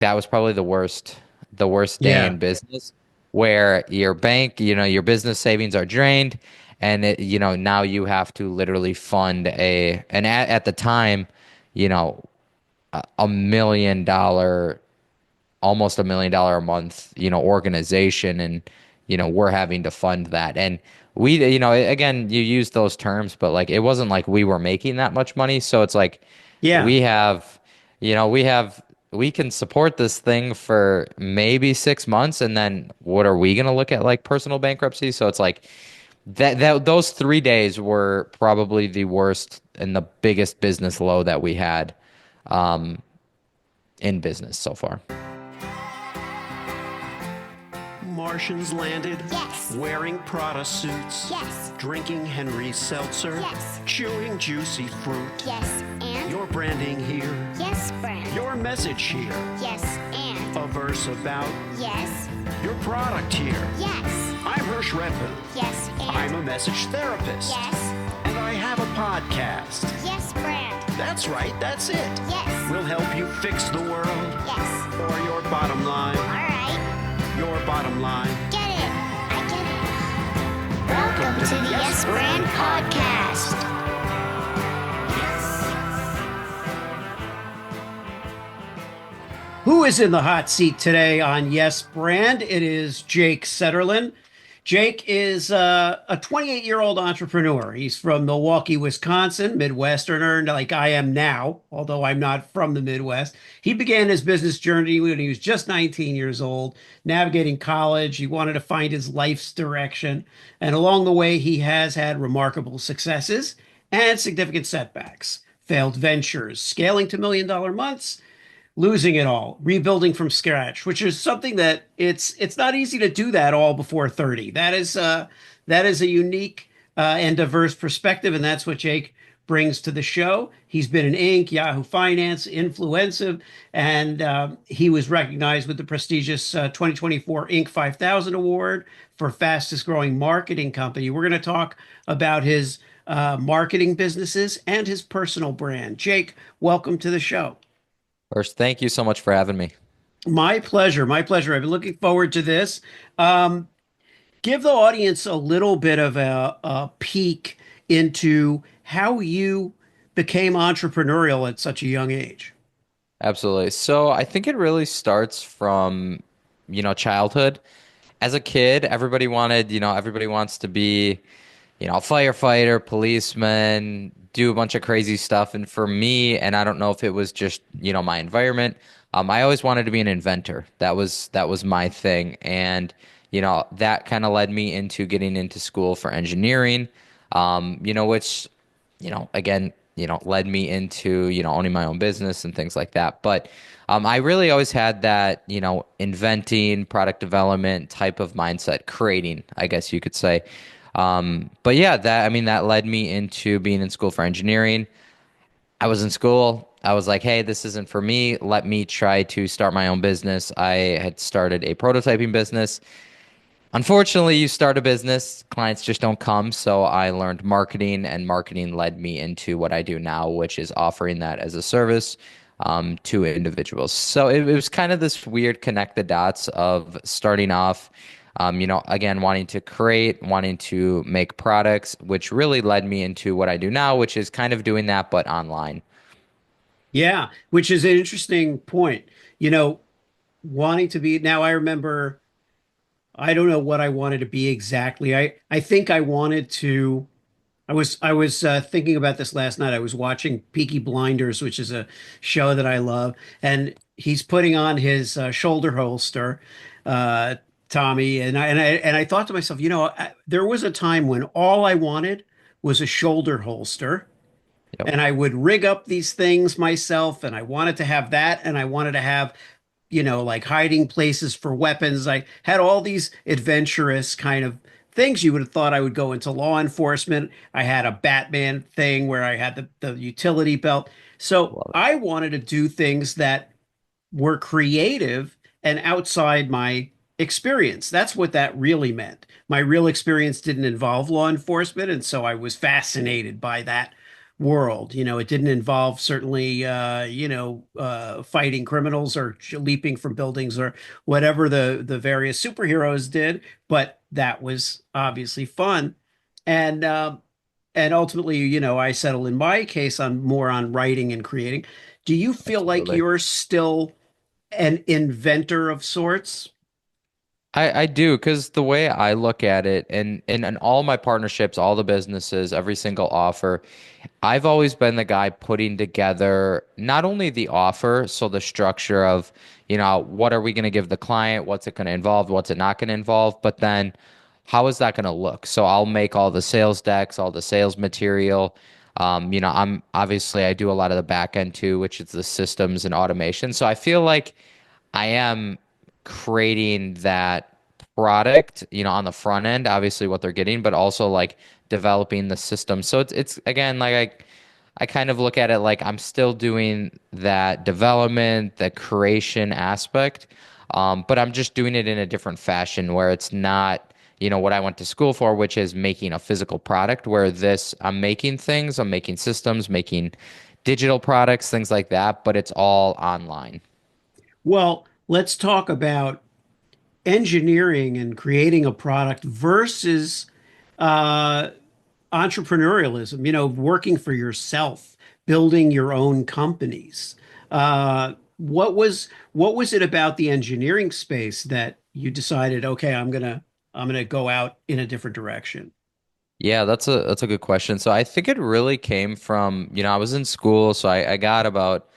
that was probably the worst day Yeah. in business where your bank, your business savings are drained and now you have to literally fund and at the time, you know, $1 million, almost $1 million a month, organization and we're having to fund that. And we, again, you use those terms, but like it wasn't like we were making that much money. So it's like Yeah. we have, we can support this thing for maybe 6 months, and then what are we gonna look at like personal bankruptcy? So it's like that those 3 days were probably the worst and the biggest business low that we had in business so far. Martians landed. Yes. Wearing Prada suits. Yes. Drinking Henry Seltzer. Yes. Chewing juicy fruit. Yes, and? Your branding here. Yes, brand. Your message here. Yes, and? A verse about Yes. your product here. Yes. I'm Hirsch Redman. Yes, and? I'm a message therapist. Yes. And I have a podcast. Yes, brand. That's right, that's it. Yes. We'll help you fix the world. Yes. Or your bottom line. All right. Your bottom line. Get it. I get it. Welcome to the Yes Brand Podcast. Who is in the hot seat today on Yes Brand? It is Jake Setterlun. Jake is a 28-year-old entrepreneur. He's from Milwaukee, Wisconsin, Midwesterner, like I am now, although I'm not from the Midwest. He began his business journey when he was just 19 years old, navigating college. He wanted to find his life's direction. And along the way, he has had remarkable successes and significant setbacks, failed ventures, scaling to $1 million months, losing it all, rebuilding from scratch, which is something that it's not easy to do that all before 30. That is a unique and diverse perspective, and that's what Jake brings to the show. He's been in Inc., Yahoo Finance, Influencive, and he was recognized with the prestigious 2024 Inc. 5000 award for fastest growing marketing company. We're going to talk about his marketing businesses and his personal brand. Jake, welcome to the show. First, thank you so much for having me. My pleasure. My pleasure. I've been looking forward to this. Um, Give the audience a little bit of a peek into how you became entrepreneurial at such a young age. Absolutely. So I think it really starts from, childhood. As a kid, everybody wants to be, a firefighter, policeman, do a bunch of crazy stuff. And for me, and I don't know if it was just, my environment, I always wanted to be an inventor. That was my thing. And, that kind of led me into getting into school for engineering, which, again, led me into, owning my own business and things like that. But I really always had that, inventing, product development type of mindset, creating, I guess you could say. But yeah, that led me into being in school for engineering. I was in school. I was like, hey, this isn't for me. Let me try to start my own business. I had started a prototyping business. Unfortunately, you start a business, clients just don't come. So I learned marketing, and marketing led me into what I do now, which is offering that as a service to individuals. So it was kind of this weird connect the dots of starting off, again, wanting to create, wanting to make products, which really led me into what I do now, which is kind of doing that, but online. Yeah, which is an interesting point. You know, wanting to be now, I remember, I don't know what I wanted to be exactly. I think I wanted to. I was thinking about this last night. I was watching Peaky Blinders, which is a show that I love, and he's putting on his shoulder holster, uh, Tommy, and I thought to myself, there was a time when all I wanted was a shoulder holster, Yep. and I would rig up these things myself, and I wanted to have that, and I wanted to have, like hiding places for weapons. I had all these adventurous kind of things. You would have thought I would go into law enforcement. I had a Batman thing where I had the utility belt. So Love it. I wanted to do things that were creative and outside my experience. That's what that really meant. My real experience didn't involve law enforcement, and so I was fascinated by that world. It didn't involve certainly, fighting criminals or leaping from buildings or whatever the various superheroes did, but that was obviously fun. And ultimately, I settle in my case on more on writing and creating. Do you feel like Absolutely. you're still an inventor of sorts? I do, because the way I look at it, and all my partnerships, all the businesses, every single offer, I've always been the guy putting together not only the offer, so the structure of, what are we going to give the client, what's it going to involve, what's it not going to involve, but then how is that going to look? So I'll make all the sales decks, all the sales material. I'm obviously I do a lot of the back end too, which is the systems and automation. So I feel like I am creating that product, on the front end, obviously what they're getting, but also like developing the system. So it's again like I kind of look at it like I'm still doing that development, the creation aspect, but I'm just doing it in a different fashion where it's not, what I went to school for, which is making a physical product. Where this, I'm making things, I'm making systems, making digital products, things like that, but it's all online. Well, let's talk about engineering and creating a product versus uh, entrepreneurialism, working for yourself, building your own companies. What was it about the engineering space that you decided, okay, I'm gonna go out in a different direction? Yeah, that's a good question. So I think it really came from, I was in school, so I got about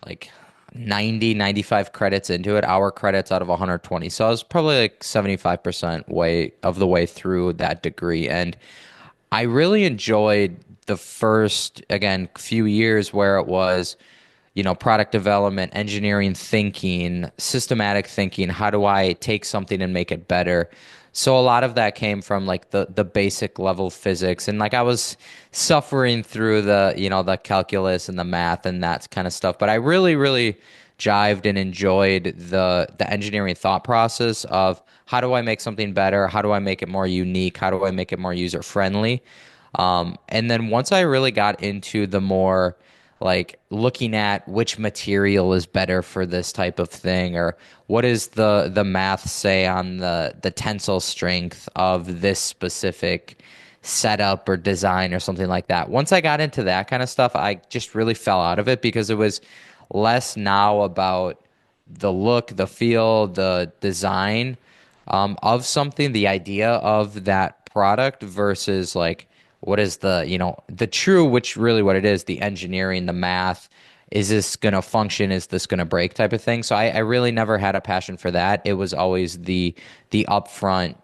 like 90, 95 credits into it, hour credits out of 120. So I was probably like 75% way of the way through that degree. And I really enjoyed the first, again, few years where it was, product development, engineering thinking, systematic thinking. How do I take something and make it better? So a lot of that came from like the basic level physics, and like I was suffering through the, the calculus and the math and that kind of stuff. But I really, really jived and enjoyed the engineering thought process of how do I make something better? How do I make it more unique? How do I make it more user friendly? And then once I really got into the more like looking at which material is better for this type of thing, or what is the math say on the tensile strength of this specific setup or design or something like that. Once I got into that kind of stuff, I just really fell out of it because it was less now about the look, the feel, the design of something, the idea of that product versus like what is the true, which really what it is, the engineering, the math. Is this going to function? Is this going to break type of thing? So I really never had a passion for that. It was always the upfront,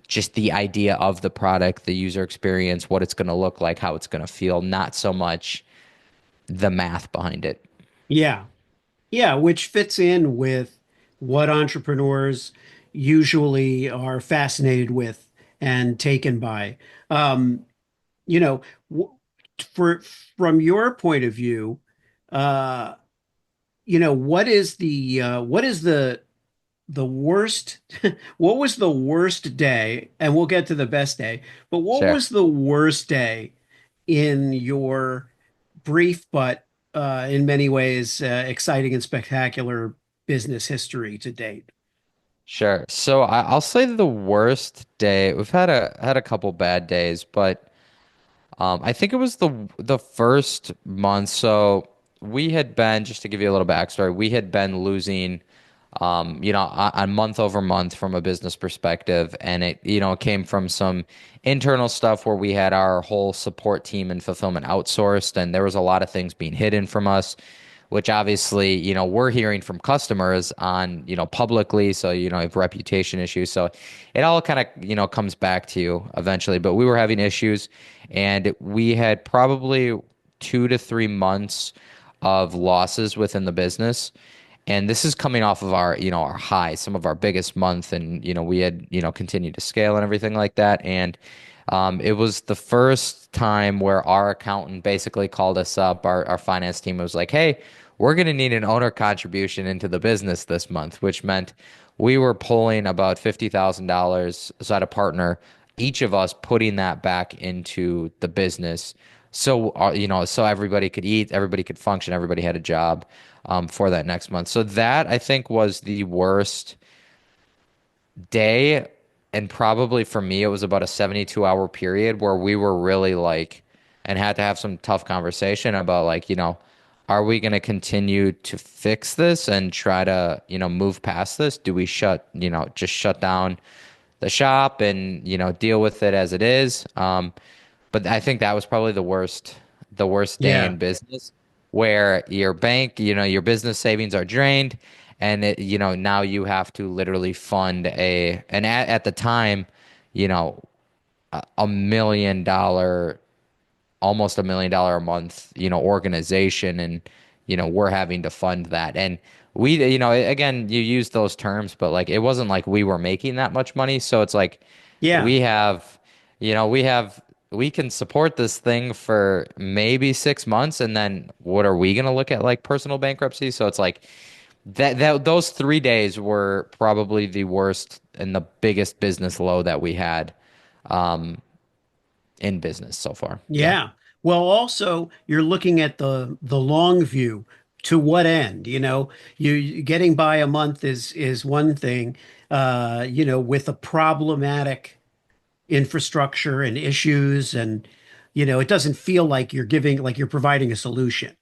just the idea of the product, the user experience, what it's going to look like, how it's going to feel, not so much the math behind it. Yeah. Yeah, which fits in with what entrepreneurs usually are fascinated with and taken by. Um, you know, w- for from your point of view, uh, what is the worst what was the worst day? And we'll get to the best day, but what Sure. was the worst day in your brief but in many ways exciting and spectacular business history to date? Sure. So I'll say the worst day. We've had a couple bad days, but I think it was the first month. So we had been, just to give you a little backstory, we had been losing, on month over month from a business perspective, and it, came from some internal stuff where we had our whole support team and fulfillment outsourced, and there was a lot of things being hidden from us, which obviously, we're hearing from customers on, publicly. So, have reputation issues. So it all kind of, comes back to you eventually. But we were having issues, and we had probably 2 to 3 months of losses within the business. And this is coming off of our, our high, some of our biggest month. And, we had, continued to scale and everything like that. And it was the first time where our accountant basically called us up, our finance team was like, hey, we're going to need an owner contribution into the business this month, which meant we were pulling about $50,000 as a partner, each of us putting that back into the business so so everybody could eat, everybody could function, everybody had a job for that next month. So that I think was the worst day, and probably for me it was about a 72-hour period where we were really like and had to have some tough conversation about like, are we going to continue to fix this and try to, move past this? Do we just shut down the shop and, deal with it as it is? But I think that was probably the worst day Yeah. in business where your bank, your business savings are drained, and now you have to literally fund and at the time, you know, $1 million, almost $1 million a month, organization, and we're having to fund that. And we, again, you use those terms, but like it wasn't like we were making that much money. So it's like Yeah. we have, we can support this thing for maybe 6 months, and then what are we gonna look at, like personal bankruptcy? So it's like that those 3 days were probably the worst and the biggest business low that we had in business so far. Yeah. Yeah. Well, also you're looking at the long view. To what end? You getting by a month is one thing. With a problematic infrastructure and issues, and it doesn't feel like you're providing a solution.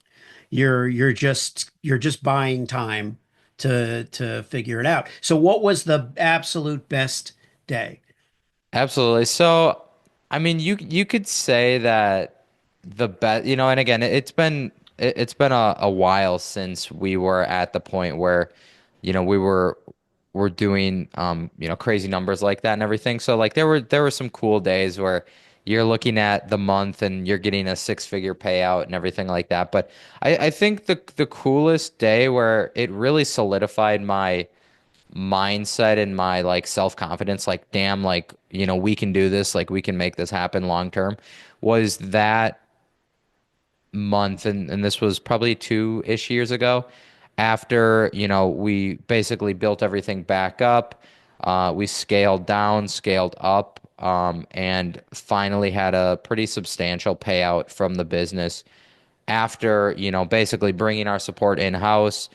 You're just buying time to figure it out. So, what was the absolute best day? Absolutely. So, I mean, you could say that the best, and again, it's been a while since we were at the point where, we're doing crazy numbers like that and everything. So like there were some cool days where you're looking at the month and you're getting a six-figure payout and everything like that. But I think the coolest day where it really solidified my mindset and my like self-confidence, like damn, like we can do this, like we can make this happen long term, was that month, and this was probably 2-ish years ago, after we basically built everything back up. We scaled down, scaled up, and finally had a pretty substantial payout from the business after basically bringing our support in-house.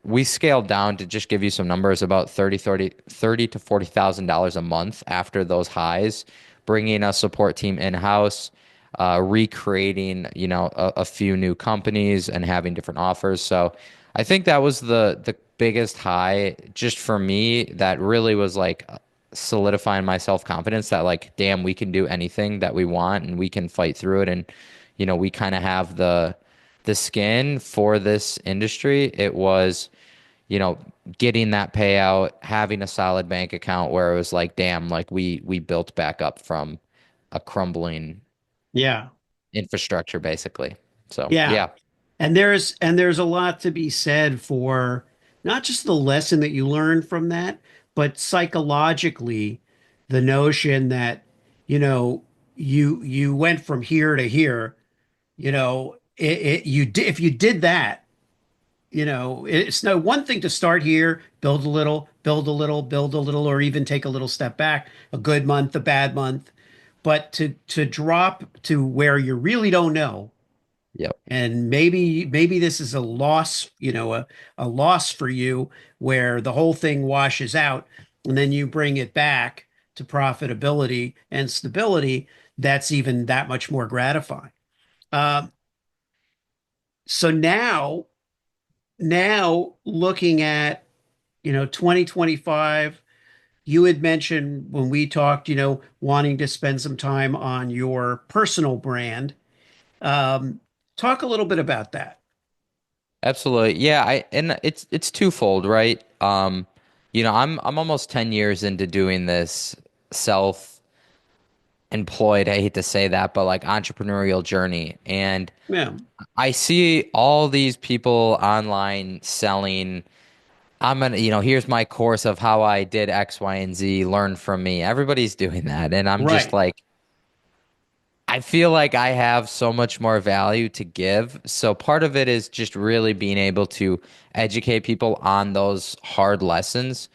We scaled down, to just give you some numbers, about 30 to $40,000 a month after those highs, bringing a support team in-house, recreating, a few new companies and having different offers. So I think that was the biggest high just for me, that really was like solidifying my self-confidence that like, damn, we can do anything that we want and we can fight through it. And, we kind of have the skin for this industry. It was, you know, getting that payout, having a solid bank account where it was like, damn, like we built back up from a crumbling Yeah. infrastructure, basically. So Yeah. yeah, And there's a lot to be said for not just the lesson that you learn from that, but psychologically, the notion that, you know, you went from here to here, if you did that, it's no one thing to start here, build a little, build a little, build a little, or even take a little step back, a good month, a bad month, but to drop to where you really don't know. yep, And maybe this is a loss, a loss for you where the whole thing washes out and then you bring it back to profitability and stability. That's even that much more gratifying. Uh, so now looking at, 2025, you had mentioned when we talked, wanting to spend some time on your personal brand. Um, Talk a little bit about that. absolutely. Yeah, and it's twofold, right? I'm almost 10 years into doing this self-employed, I hate to say that, but like entrepreneurial journey. And Yeah. I see all these people online selling, here's my course of how I did X, Y, and Z, learn from me. Everybody's doing that. And I'm just Right. like, I feel like I have so much more value to give. So part of it is just really being able to educate people on those hard lessons,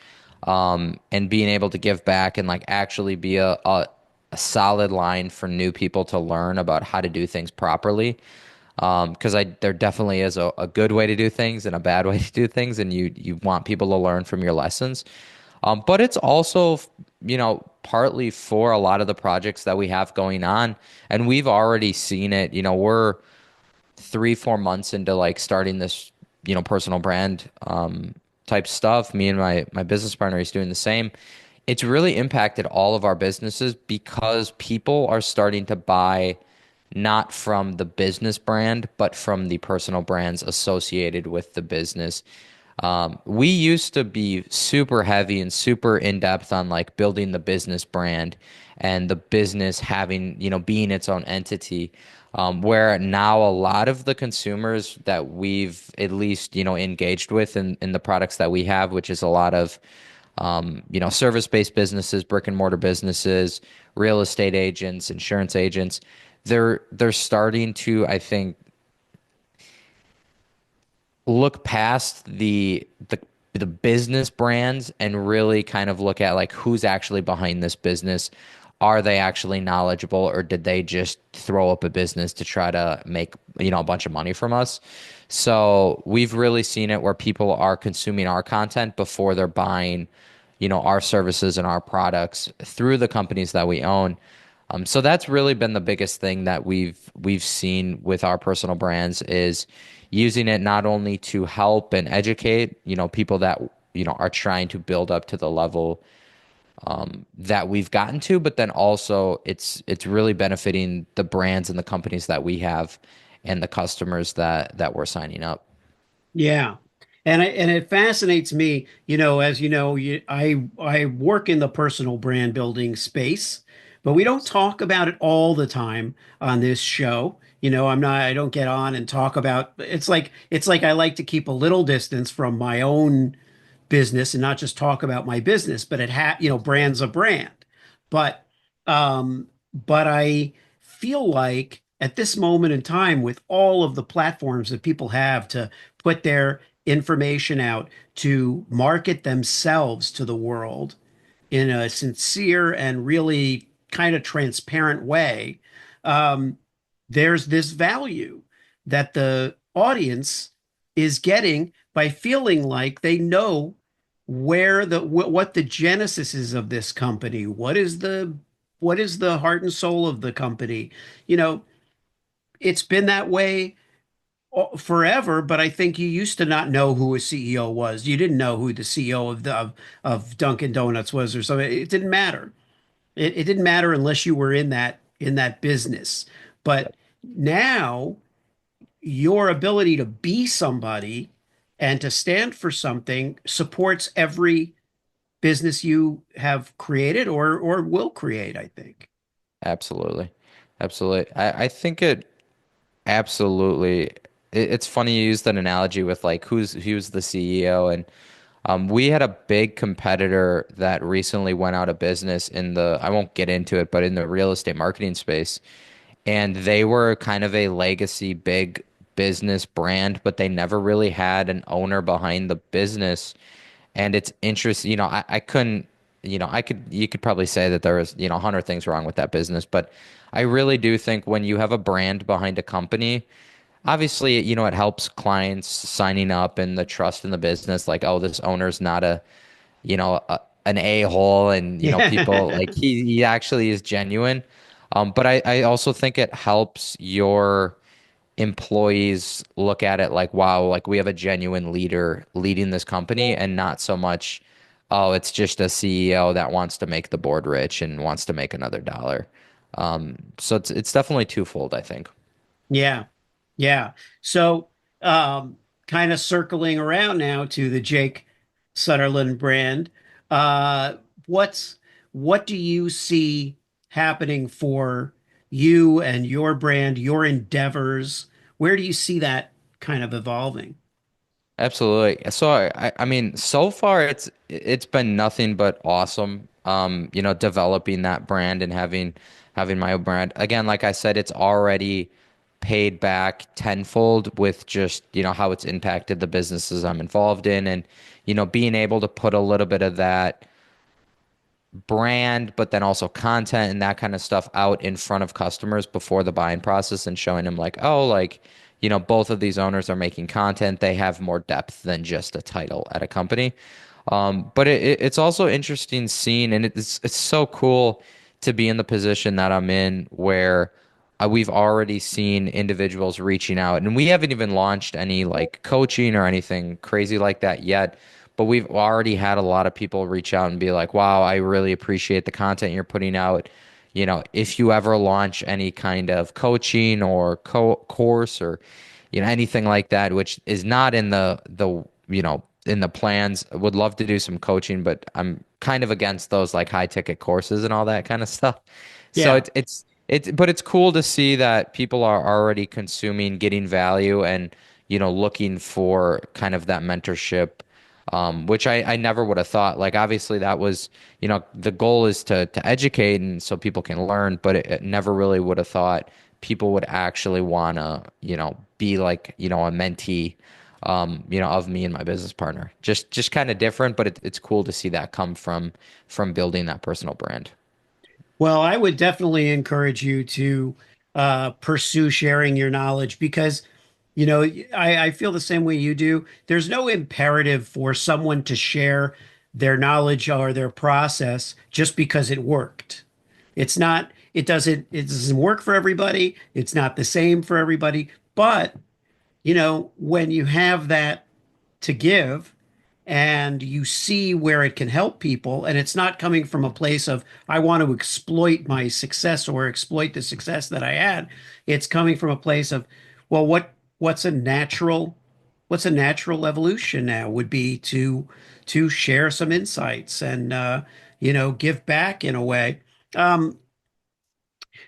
and being able to give back and like actually be a solid line for new people to learn about how to do things properly. Because there definitely is a good way to do things and a bad way to do things, and you want people to learn from your lessons. But it's also, partly for a lot of the projects that we have going on, and we've already seen it. We're 3, 4 months into like starting this, personal brand type stuff. Me and my business partner is doing the same. It's really impacted all of our businesses because people are starting to buy not from the business brand, but from the personal brands associated with the business. We used to be super heavy and super in depth on like building the business brand and the business having, being its own entity. Where now a lot of the consumers that we've at least, engaged with in the products that we have, which is a lot of, service-based businesses, brick and mortar businesses, real estate agents, insurance agents, they're starting to, I think, look past the business brands and really kind of look at like who's actually behind this business. Are they actually knowledgeable, or did they just throw up a business to try to make, a bunch of money from us? So we've really seen it where people are consuming our content before they're buying, our services and our products through the companies that we own. So that's really been the biggest thing that we've seen with our personal brands is using it not only to help and educate, people that, are trying to build up to the level that we've gotten to, but then also it's really benefiting the brands and the companies that we have and the customers that we're signing up. Yeah. And it fascinates me, as you know, I work in the personal brand building space, but we don't talk about it all the time on this show. I don't get on and talk about it's like I like to keep a little distance from my own business and not just talk about my business, but brand's a brand. But but I feel like at this moment in time, with all of the platforms that people have to put their information out to market themselves to the world in a sincere and really kind of transparent way, um, there's this value that the audience is getting by feeling like they know what the genesis is of this company. What is the heart and soul of the company? You know, it's been that way forever, but I think you used to not know who a CEO was. You didn't know who the CEO of Dunkin' Donuts was or something. It didn't matter. It didn't matter unless you were in that business. But now your ability to be somebody and to stand for something supports every business you have created or will create, I think. Absolutely. Absolutely. I think it absolutely. It's funny you use that analogy with like who's the CEO, and we had a big competitor that recently went out of business in the, I won't get into it, but in the real estate marketing space. And they were kind of a legacy big business brand, but they never really had an owner behind the business. And it's interesting, I couldn't, you could probably say that there was, 100 things wrong with that business, but I really do think when you have a brand behind a company, obviously, it helps clients signing up and the trust in the business, like, oh, this owner's not an a-hole, and, people like he actually is genuine. But I also think it helps your employees look at it like, wow, like we have a genuine leader leading this company and not so much, oh, it's just a CEO that wants to make the board rich and wants to make another dollar. So it's definitely twofold, I think. Yeah. Yeah. So, kind of circling around now to the Jake Sutherland brand, uh, what's what do you see happening for you and your brand, your endeavors? Where do you see that kind of evolving? Absolutely. So I mean, so far it's been nothing but awesome. Developing that brand and having my own brand. Again, like I said, it's already paid back tenfold with just, how it's impacted the businesses I'm involved in, and being able to put a little bit of that brand, but then also content and that kind of stuff out in front of customers before the buying process and showing them like, oh, like, both of these owners are making content. They have more depth than just a title at a company. But it's also interesting seeing, and it's so cool to be in the position that I'm in where we've already seen individuals reaching out, and we haven't even launched any like coaching or anything crazy like that yet. But we've already had a lot of people reach out and be like, wow, I really appreciate the content you're putting out. If you ever launch any kind of coaching or course or, anything like that, which is not in in the plans, I would love to do some coaching, but I'm kind of against those like high ticket courses and all that kind of stuff. So Yeah. but it's cool to see that people are already consuming, getting value and, looking for kind of that mentorship, which I never would have thought. Like obviously that was, the goal is to educate and so people can learn, but it never really would have thought people would actually want to, be like, a mentee, of me and my business partner. Just kind of different, but it's cool to see that come from building that personal brand. Well, I would definitely encourage you to pursue sharing your knowledge because, I feel the same way you do. There's no imperative for someone to share their knowledge or their process just because it worked. It doesn't work for everybody. It's not the same for everybody. But, when you have that to give and you see where it can help people and it's not coming from a place of I want to exploit my success or exploit the success that I had. It's coming from a place of, well, what's a natural evolution now would be to share some insights and give back in a way.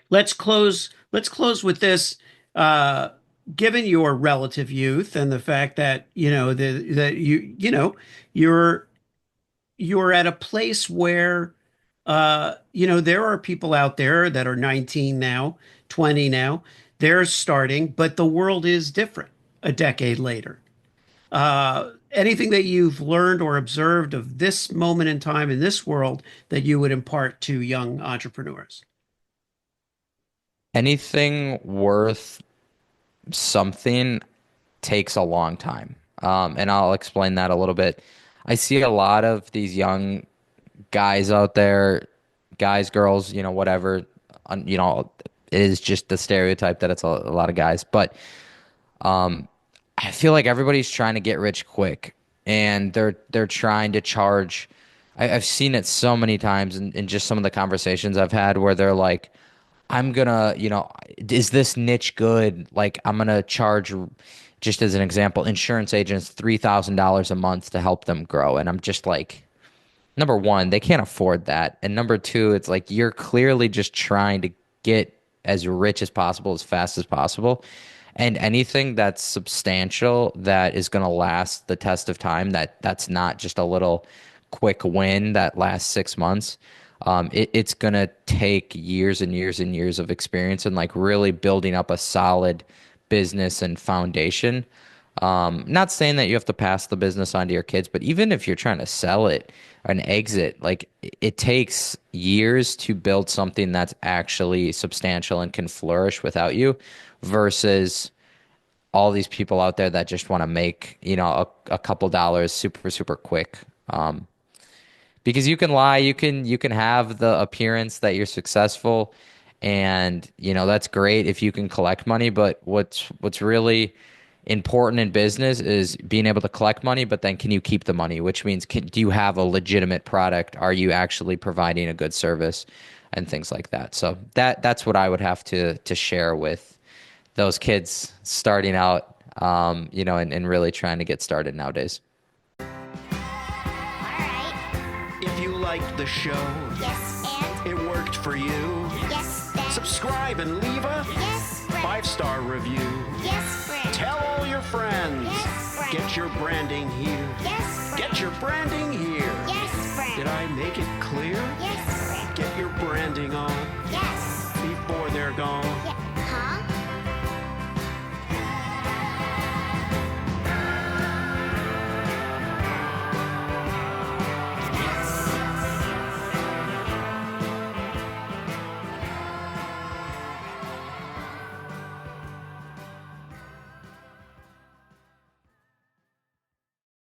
Let's close with this. Uh, Given your relative youth and the fact that that you're you're at a place where there are people out there that are 19 now, 20 now. They're starting, but the world is different a decade later. Anything that you've learned or observed of this moment in time in this world that you would impart to young entrepreneurs? Anything worth something takes a long time. And I'll explain that a little bit. I see a lot of these young guys out there, guys, girls, whatever, it is just the stereotype that it's a lot of guys. But I feel like everybody's trying to get rich quick and they're trying to charge. I've seen it so many times in just some of the conversations I've had where they're like, I'm gonna, is this niche good? Like, I'm gonna charge, just as an example, insurance agents $3,000 a month to help them grow. And I'm just like, number one, they can't afford that. And number two, it's like you're clearly just trying to get as rich as possible, as fast as possible. And anything that's substantial that is going to last the test of time, that's not just a little quick win that lasts 6 months. It's going to take years and years and years of experience and like really building up a solid business and foundation. Not saying that you have to pass the business on to your kids, but even if you're trying to sell it and exit, like it takes years to build something that's actually substantial and can flourish without you versus all these people out there that just want to make, a couple dollars super, super quick. Because you can lie, you can have the appearance that you're successful and that's great if you can collect money, but what's really important in business is being able to collect money, but then can you keep the money, which means do you have a legitimate product? Are you actually providing a good service and things like that? So that's what I would have to share with those kids starting out, and really trying to get started nowadays. All right. If you liked the show, Yes, and it worked for you, yes, then subscribe and leave a yes, friend. 5-star review. Yes, friend. Tell all your friends. Yes, friend. Get your branding here. Yes, friend. Get your branding here. Yes, friend. Did I make it clear?